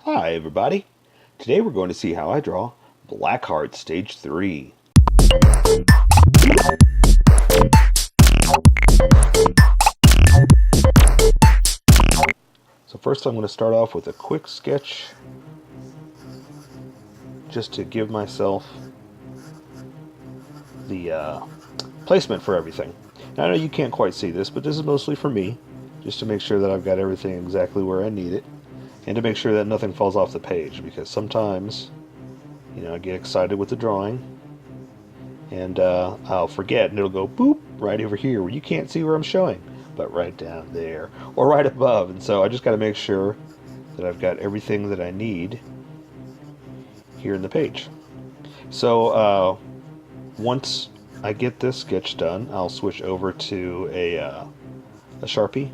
Hi everybody! Today we're going to see how I draw Blackheart Stage 3. So first I'm going to start off with a quick sketch just to give myself the placement for everything. Now I know you can't quite see this, but this is mostly for me, just to make sure that I've got everything exactly where I need it, and to make sure that nothing falls off the page, because sometimes, I get excited with the drawing, and I'll forget, and it'll go boop right over here where you can't see where I'm showing, but right down there, or right above, and so I just got to make sure that I've got everything that I need here in the page. So once I get this sketch done, I'll switch over to a Sharpie,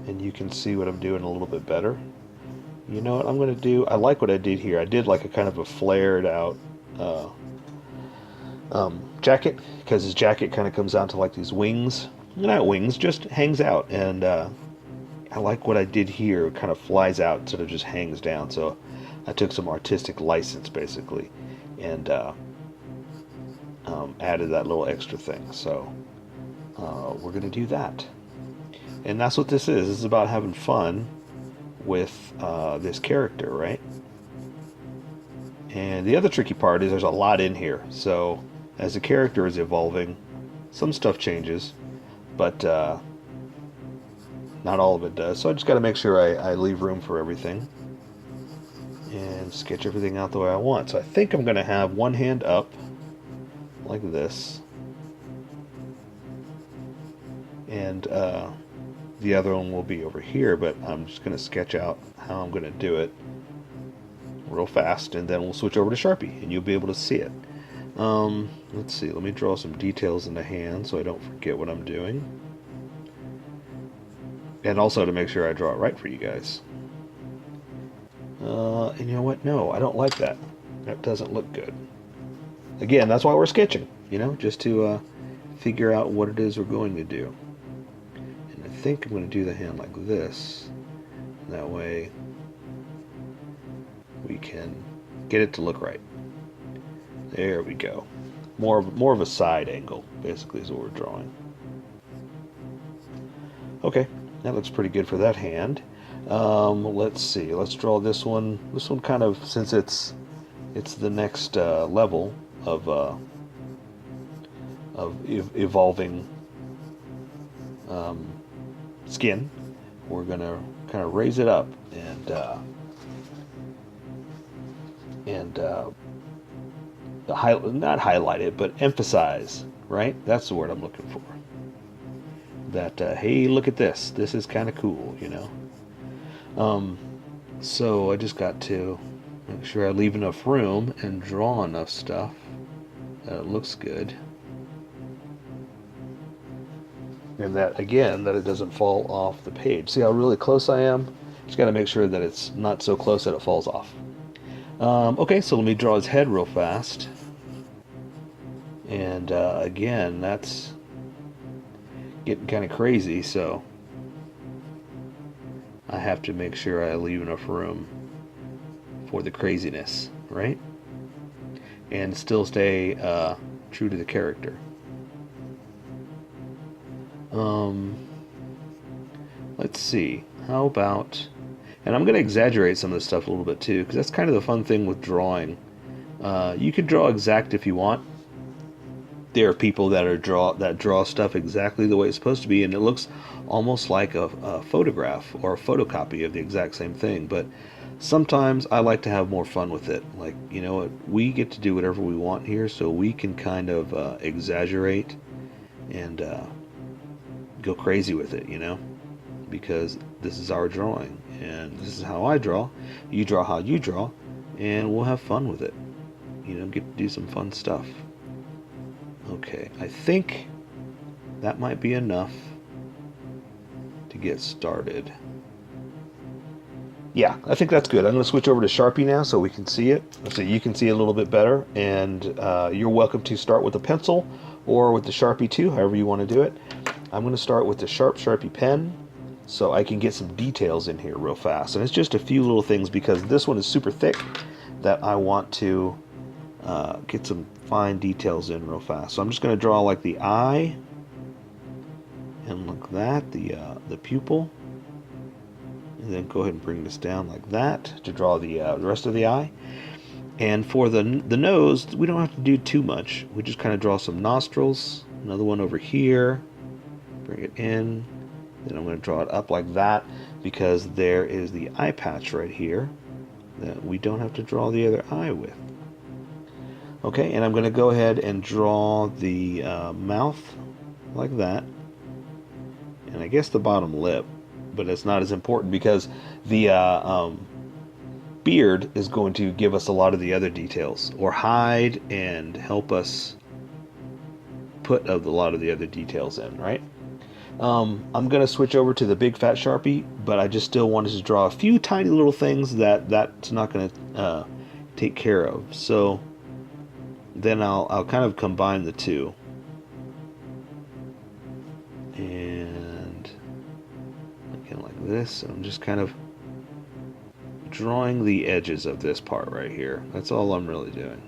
and you can see what I'm doing a little bit better. You know what I'm going to do? I like what I did here. I did like a kind of a flared out jacket, because his jacket kind of comes out to like these wings. Not wings, just hangs out. And I like what I did here. It kind of flies out instead of just hangs down. So I took some artistic license basically and added that little extra thing. So we're going to do that. And that's what this is. This is about having fun with this character, right? And the other tricky part is there's a lot in here. So as the character is evolving, some stuff changes, but not all of it does. So I just got to make sure I leave room for everything and sketch everything out the way I want. So I think I'm going to have one hand up like this, and the other one will be over here, but I'm just going to sketch out how I'm going to do it real fast, and then we'll switch over to Sharpie and you'll be able to see it. Let's see, let me draw some details in the hand so I don't forget what I'm doing, and also to make sure I draw it right for you guys. And you know what, no, I don't like that. That doesn't look good. Again, that's why we're sketching, just to figure out what it is we're going to do. And I think I'm going to do the hand like this. That way we can get it to look right. There we go. More of a side angle, basically, is what we're drawing. Okay, that looks pretty good for that hand. Let's see. Let's draw this one. This one kind of, since it's the next level of evolving skin, we're gonna kind of raise it up and not highlight it, but emphasize. Right? That's the word I'm looking for. That hey, look at this. This is kind of cool, So I just got to make sure I leave enough room and draw enough stuff that it looks good. And that, again, that it doesn't fall off the page. See how really close I am? Just got to make sure that it's not so close that it falls off. Okay, so let me draw his head real fast. And again, that's getting kind of crazy, so I have to make sure I leave enough room for the craziness, right? And still stay true to the character. Let's see. How about... And I'm going to exaggerate some of this stuff a little bit too, because that's kind of the fun thing with drawing. You can draw exact if you want. There are people that draw stuff exactly the way it's supposed to be, and it looks almost like a photograph or a photocopy of the exact same thing. But sometimes I like to have more fun with it. Like, you know what, we get to do whatever we want here, so we can kind of exaggerate and go crazy with it, because this is our drawing, and this is how I draw. You draw how you draw, and we'll have fun with it. Get to do some fun stuff. Okay, I think that might be enough to get started. Yeah, I think that's good. I'm going to switch over to Sharpie now so we can see it, so you can see it a little bit better. And you're welcome to start with a pencil or with the Sharpie too, however you want to do it. I'm going to start with the Sharpie pen, so I can get some details in here real fast. And it's just a few little things because this one is super thick that I want to get some fine details in real fast. So I'm just going to draw like the eye, and like that, the pupil, and then go ahead and bring this down like that to draw the rest of the eye. And for the nose, we don't have to do too much. We just kind of draw some nostrils, another one over here, bring it in, then I'm going to draw it up like that because there is the eye patch right here that we don't have to draw the other eye with. Okay, and I'm going to go ahead and draw the mouth like that, and I guess the bottom lip, but it's not as important because the beard is going to give us a lot of the other details, or hide and help us put a lot of the other details in, right? I'm going to switch over to the big fat Sharpie, but I just still wanted to draw a few tiny little things that's not going to take care of. So then I'll kind of combine the two. And again like this, I'm just kind of drawing the edges of this part right here. That's all I'm really doing.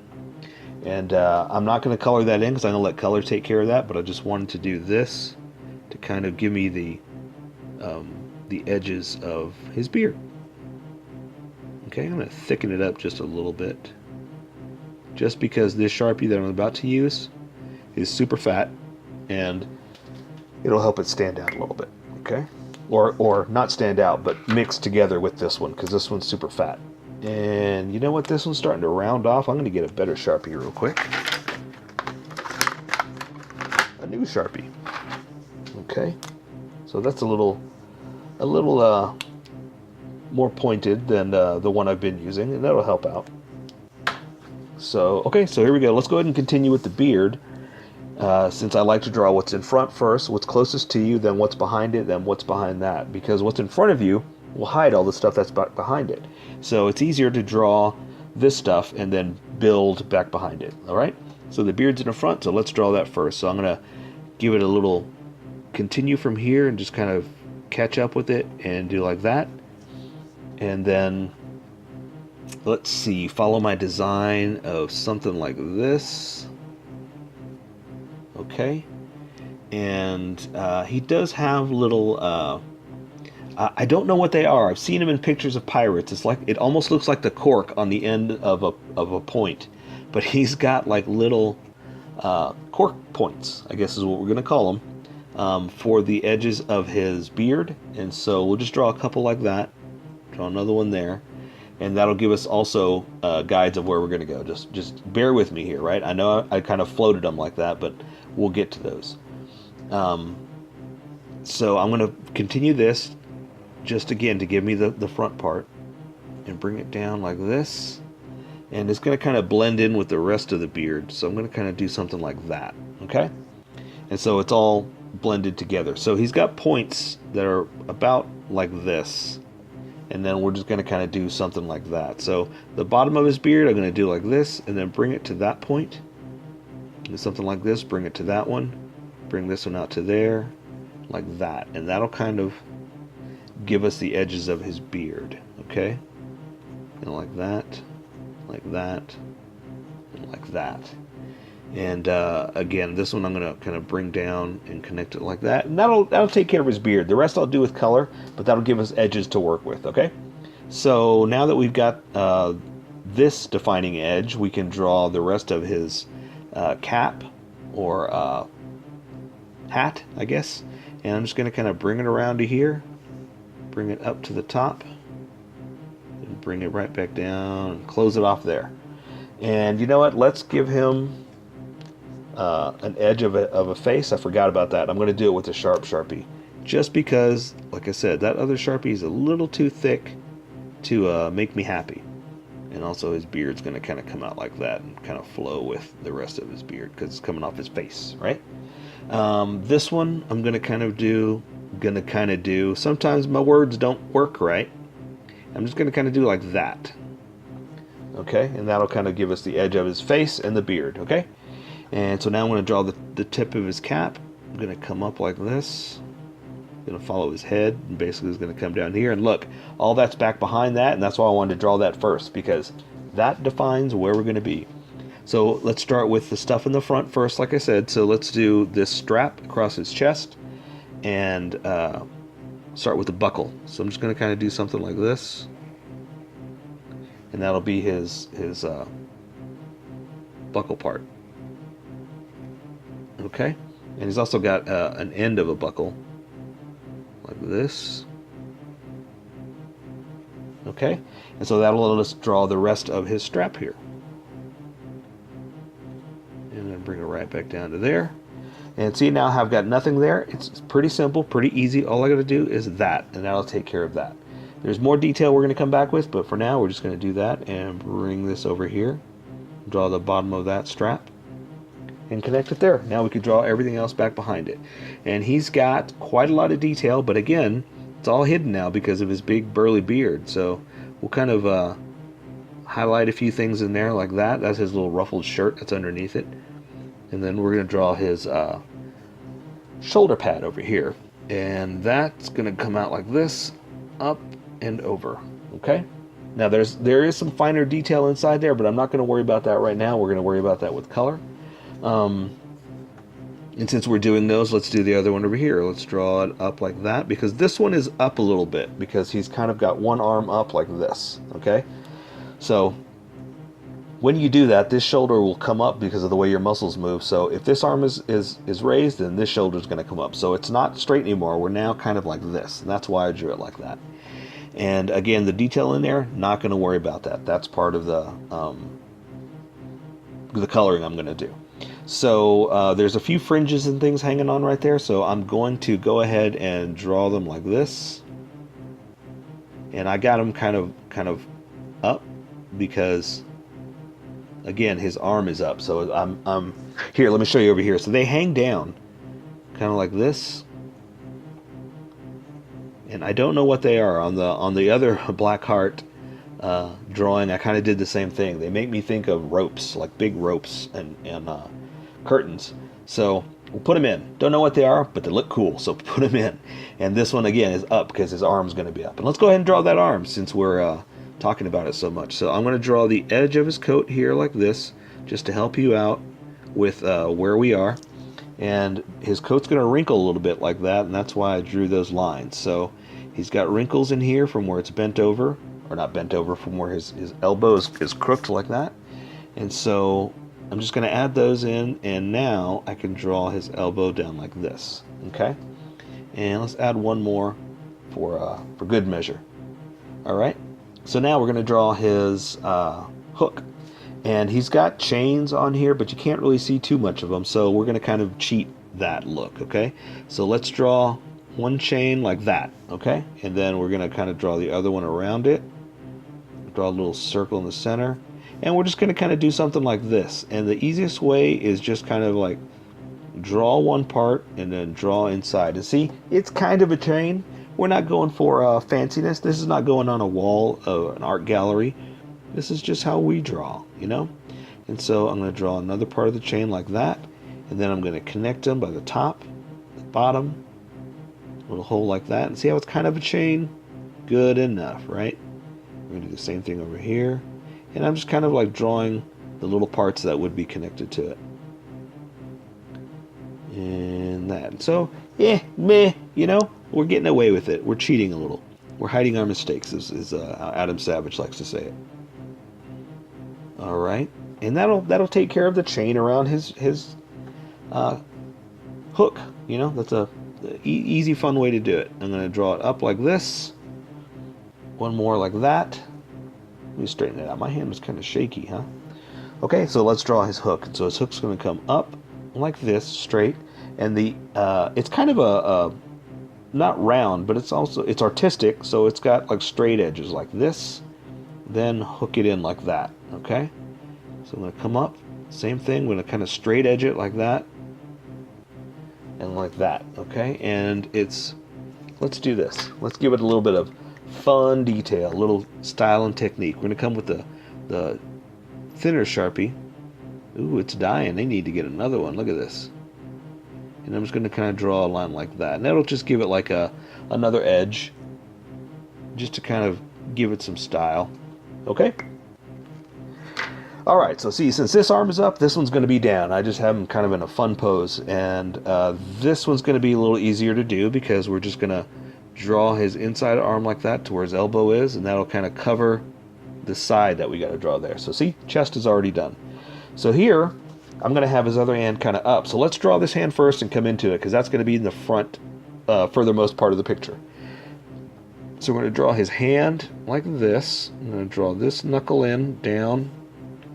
And I'm not going to color that in because I'm going to let color take care of that, but I just wanted to do this to kind of give me the edges of his beard. Okay, I'm going to thicken it up just a little bit, just because this Sharpie that I'm about to use is super fat, and it'll help it stand out a little bit. Okay, or not stand out, but mix together with this one because this one's super fat. And you know what? This one's starting to round off. I'm going to get a better Sharpie real quick. A new Sharpie. Okay, so that's a little more pointed than the one I've been using, and that'll help out. So okay, so here we go. Let's go ahead and continue with the beard. Since I like to draw what's in front first, what's closest to you, then what's behind it, then what's behind that. Because what's in front of you will hide all the stuff that's behind it. So it's easier to draw this stuff and then build back behind it. All right? So the beard's in the front, so let's draw that first. So I'm going to give it a little continue from here and just kind of catch up with it and do like that. And then, let's see, follow my design of something like this. Okay, and he does have little, I don't know what they are. I've seen him in pictures of pirates. It's like, it almost looks like the cork on the end of a point, but he's got like little cork points, I guess is what we're going to call them, for the edges of his beard. And so we'll just draw a couple like that, draw another one there, and that'll give us also guides of where we're going to go. Just bear with me here, right? I know I kind of floated them like that, but we'll get to those. So I'm going to continue this just again to give me the front part and bring it down like this. And it's going to kind of blend in with the rest of the beard. So I'm going to kind of do something like that. Okay? And so it's all blended together. So he's got points that are about like this. And then we're just going to kind of do something like that. So the bottom of his beard, I'm going to do like this, and then bring it to that point. Do something like this, bring it to that one, bring this one out to there, like that. And that'll kind of give us the edges of his beard, okay? And like that, like that, and like that. And again, this one I'm going to kind of bring down and connect it like that. And that'll take care of his beard. The rest I'll do with color, but that'll give us edges to work with, okay? So now that we've got this defining edge, we can draw the rest of his cap or hat, I guess. And I'm just going to kind of bring it around to here, bring it up to the top, and bring it right back down and close it off there. And you know what? Let's give him an edge of a face. I forgot about that. I'm going to do it with a sharp Sharpie, just because, like I said, that other Sharpie is a little too thick to make me happy. And also his beard's going to kind of come out like that and kind of flow with the rest of his beard because it's coming off his face, right? This one I'm going to kind of do, sometimes my words don't work right. I'm just going to kind of do like that. Okay, and that'll kind of give us the edge of his face and the beard, okay? And so now I'm going to draw the tip of his cap. I'm going to come up like this, Going to follow his head, and basically is going to come down here. And look, all that's back behind that, and that's why I wanted to draw that first, because that defines where we're going to be. So let's start with the stuff in the front first, like I said. So let's do this strap across his chest, and start with the buckle. So I'm just going to kind of do something like this, and that'll be his buckle part. Okay, and he's also got an end of a buckle like this. Okay, and so that'll let us draw the rest of his strap here. And then bring it right back down to there. And see, now I've got nothing there. It's pretty simple, pretty easy. All I got to do is that, and that'll take care of that. There's more detail we're going to come back with, but for now we're just going to do that and bring this over here. Draw the bottom of that strap and connect it there. Now we could draw everything else back behind it. And he's got quite a lot of detail, but again, it's all hidden now because of his big burly beard. So we'll kind of highlight a few things in there like that. That's his little ruffled shirt that's underneath it. And then we're going to draw his shoulder pad over here. And that's going to come out like this, up and over. Okay? Now there is some finer detail inside there, but I'm not going to worry about that right now. We're going to worry about that with color. And since we're doing those, let's do the other one over here. Let's draw it up like that, because this one is up a little bit because he's kind of got one arm up like this. Okay, so when you do that, this shoulder will come up because of the way your muscles move. So if this arm is raised, then this shoulder is going to come up. So it's not straight anymore. We're now kind of like this, and that's why I drew it like that. And again, the detail in there, not going to worry about that. That's part of the coloring I'm going to do. So there's a few fringes and things hanging on right there, so I'm going to go ahead and draw them like this. And I got them kind of up because, again, his arm is up. So I'm here. Let me show you over here. So they hang down, kind of like this. And I don't know what they are. On the other Blackheart drawing, I kind of did the same thing. They make me think of ropes, like big ropes and curtains. So we'll put them in. Don't know what they are, but they look cool, so put them in. And this one again is up because his arm's going to be up. And let's go ahead and draw that arm since we're talking about it so much. So I'm going to draw the edge of his coat here like this, just to help you out with where we are. And his coat's going to wrinkle a little bit like that, and that's why I drew those lines. So he's got wrinkles in here from where it's bent over, or not bent over, from where his elbow is crooked like that. And so I'm just going to add those in, and now I can draw his elbow down like this. Okay? And let's add one more for good measure. All right? So now we're going to draw his hook. And he's got chains on here, but you can't really see too much of them, so we're going to kind of cheat that look. Okay? So let's draw one chain like that. Okay? And then we're going to kind of draw the other one around it. Draw a little circle in the center. And we're just going to kind of do something like this. And the easiest way is just kind of like draw one part and then draw inside. And see, it's kind of a chain. We're not going for fanciness. This is not going on a wall of an art gallery. This is just how we draw, you know? And so I'm going to draw another part of the chain like that. And then I'm going to connect them by the top, the bottom, a little hole like that. And see how it's kind of a chain? Good enough, right? We're going to do the same thing over here. And I'm just kind of like drawing the little parts that would be connected to it. And that. So, meh, you know, we're getting away with it. We're cheating a little. We're hiding our mistakes, as Adam Savage likes to say it. All right. And that'll take care of the chain around his hook. You know, that's a easy, fun way to do it. I'm going to draw it up like this. One more like that. Let me straighten it out. My hand was kind of shaky, huh? Okay, so let's draw his hook. So his hook's going to come up like this, straight, and it's kind of a not round, but it's artistic. So it's got like straight edges like this. Then hook it in like that. Okay, so I'm going to come up, same thing. I'm going to kind of straight edge it like that, and like that. Okay, and let's do this. Let's give it a little bit of fun detail, a little style and technique. We're going to come with the thinner Sharpie. Ooh, it's dying. They need to get another one. Look at this. And I'm just going to kind of draw a line like that. And that'll just give it like another edge, just to kind of give it some style. Okay? Alright, so see, since this arm is up, this one's going to be down. I just have him kind of in a fun pose. And this one's going to be a little easier to do because we're just going to draw his inside arm like that to where his elbow is, and that'll kind of cover the side that we got to draw there. So see, chest is already done. So here, I'm going to have his other hand kind of up. So let's draw this hand first and come into it, because that's going to be in the front, furthermost part of the picture. So we're going to draw his hand like this. I'm going to draw this knuckle in, down,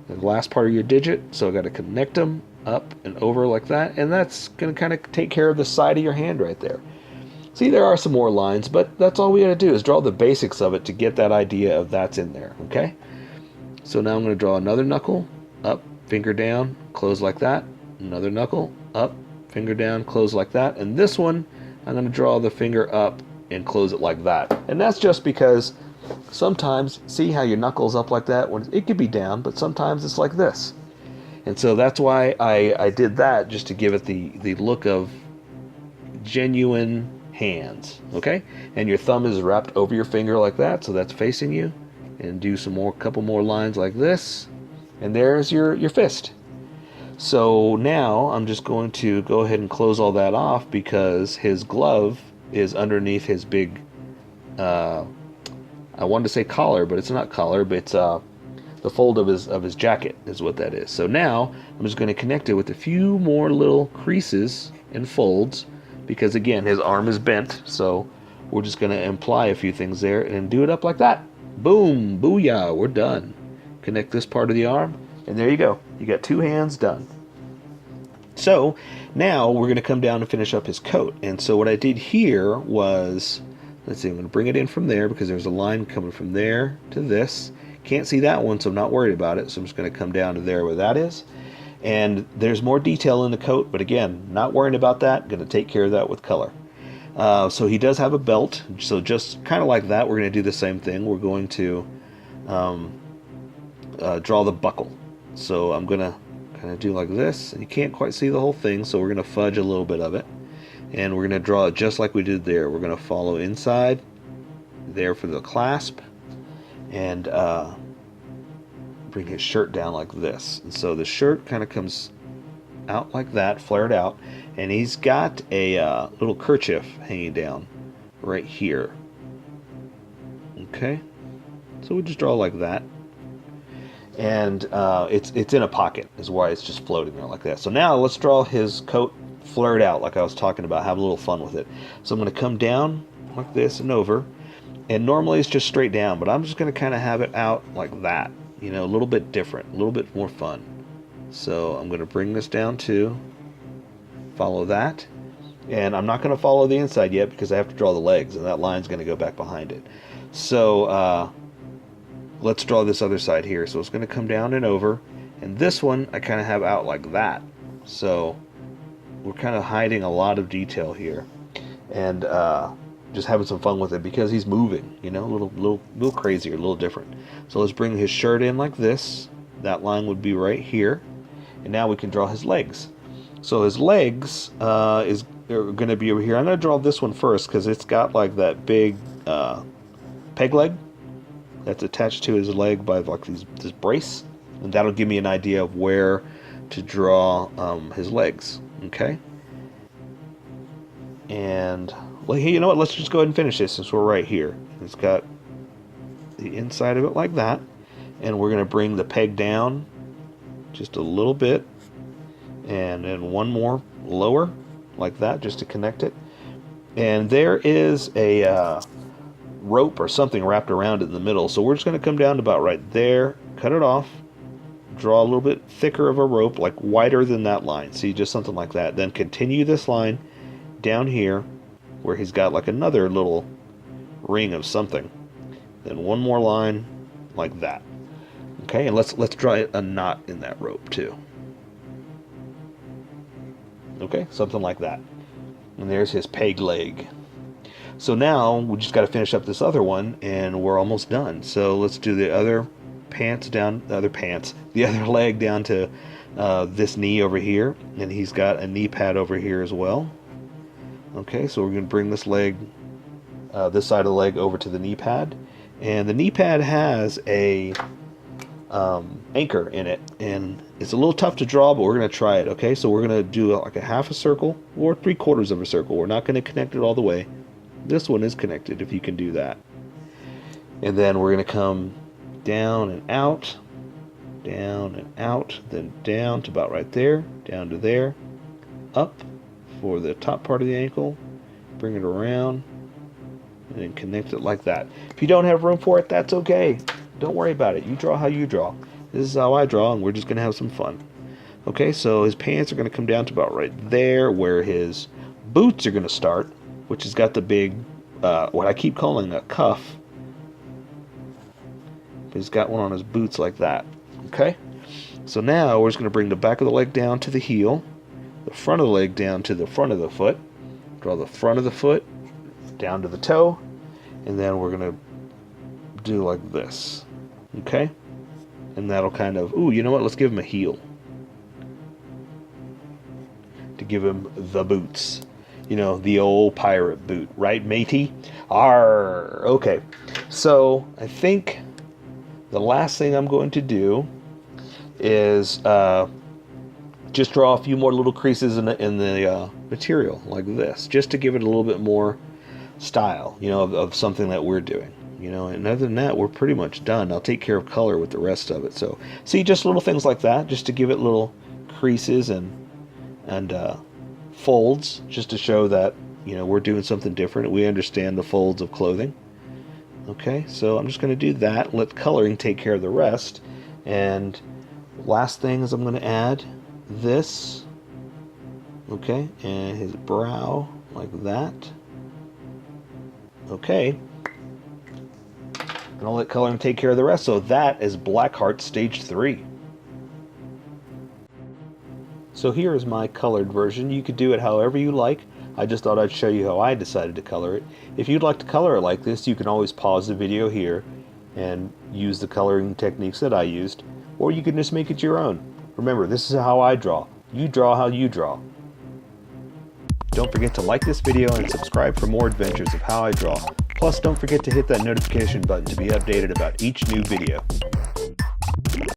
the last part of your digit. So I've got to connect them up and over like that. And that's going to kind of take care of the side of your hand right there. See, there are some more lines, but that's all we got to do is draw the basics of it to get that idea of that's in there, okay? So now I'm going to draw another knuckle, up, finger down, close like that. Another knuckle, up, finger down, close like that. And this one, I'm going to draw the finger up and close it like that. And that's just because sometimes, see how your knuckle's up like that? When it could be down, but sometimes it's like this. And so that's why I did that, just to give it the look of genuine hands, okay? And your thumb is wrapped over your finger like that, so that's facing you. And do couple more lines like this. And there's your fist. So now I'm just going to go ahead and close all that off, because his glove is underneath his big, I wanted to say collar, but it's not collar, but it's the fold of his jacket is what that is. So now I'm just going to connect it with a few more little creases and folds, because again, his arm is bent, so we're just going to imply a few things there and do it up like that. Boom, booyah, we're done. Connect this part of the arm, and there you go. You got two hands done. So now we're going to come down and finish up his coat. And so what I did here was, let's see, I'm going to bring it in from there, because there's a line coming from there to this. Can't see that one, so I'm not worried about it. So I'm just going to come down to there where that is. And there's more detail in the coat, but again, not worrying about that. Going to take care of that with color. So he does have a belt, so just kind of like that, we're going to do the same thing. We're going to draw the buckle. So I'm going to kind of do like this, and you can't quite see the whole thing, so we're going to fudge a little bit of it. And we're going to draw it just like we did there. We're going to follow inside there for the clasp, and bring his shirt down like this. And so the shirt kind of comes out like that, flared out, and he's got a little kerchief hanging down right here. Okay, so we just draw like that, and it's in a pocket is why it's just floating there like that. So now let's draw his coat flared out like I was talking about. Have a little fun with it. So I'm going to come down like this and over, and normally it's just straight down, but I'm just going to kind of have it out like that, you know, a little bit different, a little bit more fun. So I'm going to bring this down to follow that, and I'm not going to follow the inside yet because I have to draw the legs, and that line's going to go back behind it. So let's draw this other side here. So it's going to come down and over, and this one I kind of have out like that. So we're kind of hiding a lot of detail here, and just having some fun with it because he's moving, you know, a little crazier, a little different. So let's bring his shirt in like this. That line would be right here, and now we can draw his legs. So his legs are going to be over here. I'm going to draw this one first because it's got like that big peg leg that's attached to his leg by like this brace, and that'll give me an idea of where to draw his legs. Okay, and well, hey, you know what? Let's just go ahead and finish this since we're right here. It's got the inside of it like that, and we're going to bring the peg down just a little bit, and then one more lower like that just to connect it. And there is a rope or something wrapped around it in the middle, so we're just going to come down to about right there, cut it off, draw a little bit thicker of a rope, like wider than that line. See, just something like that. Then continue this line down here where he's got like another little ring of something. Then one more line like that. Okay, and let's draw a knot in that rope too. Okay, something like that. And there's his peg leg. So now we just got to finish up this other one, and we're almost done. So let's do the other pants down, the other leg down to this knee over here, and he's got a knee pad over here as well. Okay, so we're going to bring this leg, this side of the leg over to the knee pad, and the knee pad has a anchor in it, and it's a little tough to draw, but we're going to try it. Okay, so we're going to do like a half a circle or 3/4 of a circle. We're not going to connect it all the way. This one is connected, if you can do that. And then we're going to come down and out, down and out, then down to about right there, down to there, up for the top part of the ankle, bring it around, and then connect it like that. If you don't have room for it, that's okay. Don't worry about it. You draw how you draw. This is how I draw, and we're just going to have some fun. Okay, so his pants are going to come down to about right there, where his boots are going to start, which has got the big, what I keep calling a cuff. He's got one on his boots like that. Okay, so now we're just going to bring the back of the leg down to the heel, the front of the leg down to the front of the foot, draw the front of the foot down to the toe, and then we're going to do like this. Okay, and that'll kind of, ooh, you know what, let's give him a heel to give him the boots. You know, the old pirate boot, right, matey? Arr! Okay, so I think the last thing I'm going to do is just draw a few more little creases in the material like this, just to give it a little bit more style, you know, of something that we're doing, you know. And other than that, we're pretty much done. I'll take care of color with the rest of it. So see, just little things like that, just to give it little creases and folds, just to show that, you know, we're doing something different. We understand the folds of clothing. Okay, so I'm just going to do that, let coloring take care of the rest. And last thing is I'm going to add this, okay, and his brow like that. Okay, and I'll let coloring take care of the rest. So that is Blackheart Stage 3. So here is my colored version. You could do it however you like. I just thought I'd show you how I decided to color it. If you'd like to color it like this, you can always pause the video here and use the coloring techniques that I used, or you can just make it your own. Remember, this is how I draw. You draw how you draw. Don't forget to like this video and subscribe for more adventures of how I draw. Plus, don't forget to hit that notification button to be updated about each new video.